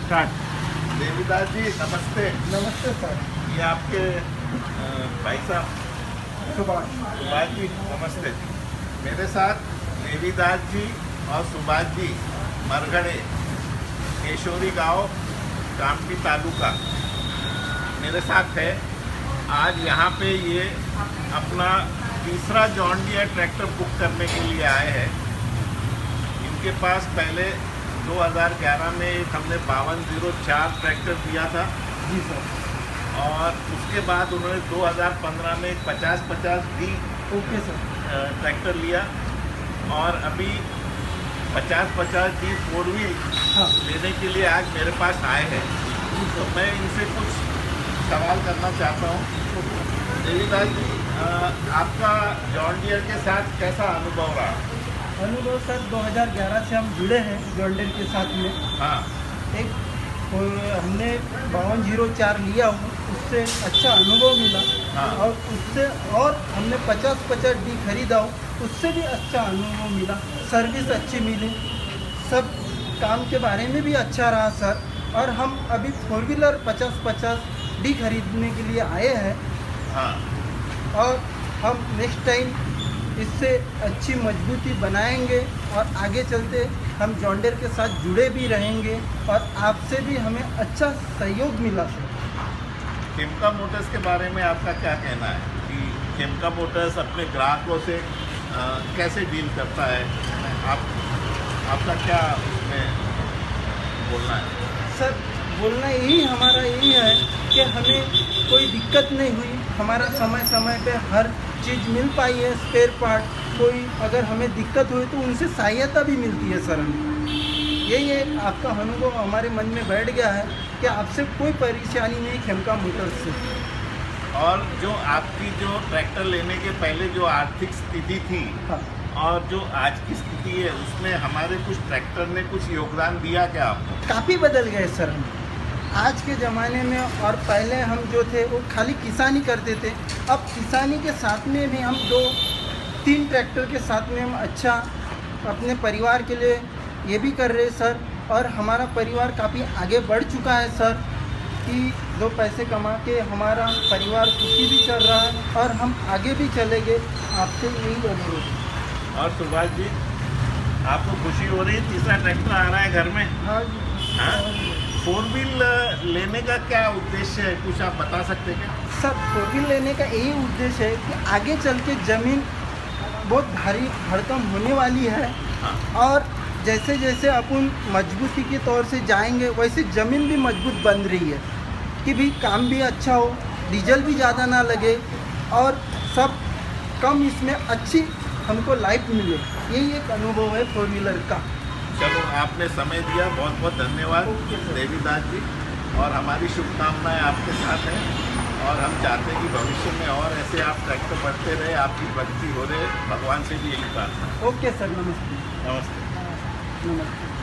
Start. Devidas जी नमस्ते। नमस्ते sir. ये आपके भाई साहब सुभाष। सुभाष जी नमस्ते। मेरे साथ देवीदास जी और सुभाष जी मरघड़े केशोरी गांव कामठी तालुका मेरे साथ है। आज यहाँ पे ये अपना तीसरा जॉन डियर ट्रैक्टर बुक करने के लिए आए हैं। इनके पास पहले 2011 में एक हमने 5204 ट्रैक्टर दिया था जी सर। और उसके बाद उन्होंने 2015 में एक 50-50D ओके सर। ट्रैक्टर लिया और अभी 50-50D 4 व्हील हाँ लेने के लिए आज मेरे पास आए हैं। तो मैं इनसे कुछ सवाल करना चाहता हूँ। देवीदास जी आपका जॉन डियर के साथ कैसा अनुभव रहा? अनुभव सर 2011 से हम जुड़े हैं जॉन डियर के साथ में। हाँ एक हमने 5204 लिया हूँ, उससे अच्छा अनुभव मिला। हाँ। और उससे और हमने 50-50D खरीदा हूँ, उससे भी अच्छा अनुभव मिला। सर्विस अच्छी मिली, सब काम के बारे में भी अच्छा रहा सर। और हम अभी 4 व्हीलर 50-50D खरीदने के लिए आए हैं हाँ और हम नेक्स्ट टाइम इससे अच्छी मजबूती बनाएंगे और आगे चलते हम जॉन डियर के साथ जुड़े भी रहेंगे और आपसे भी हमें अच्छा सहयोग मिला सर। खेमका मोटर्स के बारे में आपका क्या कहना है कि खेमका मोटर्स अपने ग्राहकों से कैसे डील करता है? आपका क्या उसमें बोलना है? सर बोलना हमारा यही है कि हमें कोई दिक्कत नहीं हुई, हमारा समय समय पे हर चीज़ मिल पाई है, स्पेयर पार्ट। कोई अगर हमें दिक्कत हुई तो उनसे सहायता भी मिलती है सर हमें। यही है आपका अनुभव हमारे मन में बैठ गया है कि आपसे कोई परेशानी नहीं खेमका मोटर्स से। और जो आपकी जो ट्रैक्टर लेने के पहले जो आर्थिक स्थिति थी हाँ और जो आज की स्थिति है उसमें हमारे कुछ ट्रैक्टर ने कुछ योगदान दिया क्या आपको? काफ़ी बदल गए सर हम आज के ज़माने में। और पहले हम जो थे वो खाली किसानी करते थे, अब किसानी के साथ में भी हम 2-3 ट्रैक्टर के साथ में हम अच्छा अपने परिवार के लिए ये भी कर रहे सर। और हमारा परिवार काफ़ी आगे बढ़ चुका है सर कि 2 पैसे कमा के हमारा परिवार सुखी भी चल रहा है और हम आगे भी चलेंगे। आपसे यही अनुरोध है। और सुभाष जी आपको खुशी हो रही है तीसरा ट्रैक्टर आ रहा है घर में? हाँ जी। हाँ 4 व्हील लेने का क्या उद्देश्य है, कुछ आप बता सकते हैं क्या? सर 4 व्हील लेने का यही उद्देश्य है कि आगे चल के ज़मीन बहुत भारी भरकम होने वाली है। हाँ और जैसे जैसे अपन मजबूती के तौर से जाएंगे वैसे ज़मीन भी मजबूत बन रही है कि भी काम भी अच्छा हो, डीजल भी ज़्यादा ना लगे और सब कम इसमें अच्छी हमको लाइफ मिले। यही एक अनुभव है 4 व्हीलर का। चलो आपने समय दिया, बहुत बहुत धन्यवाद ओके सर। देवीदास जी। और हमारी शुभकामनाएं आपके साथ हैं और हम चाहते हैं कि भविष्य में और ऐसे आप ट्रैक्टर बढ़ते रहे, आपकी प्रगति हो रहे। भगवान से भी यही प्रार्थना। Okay sir. नमस्ते। नमस्ते। नमस्ते।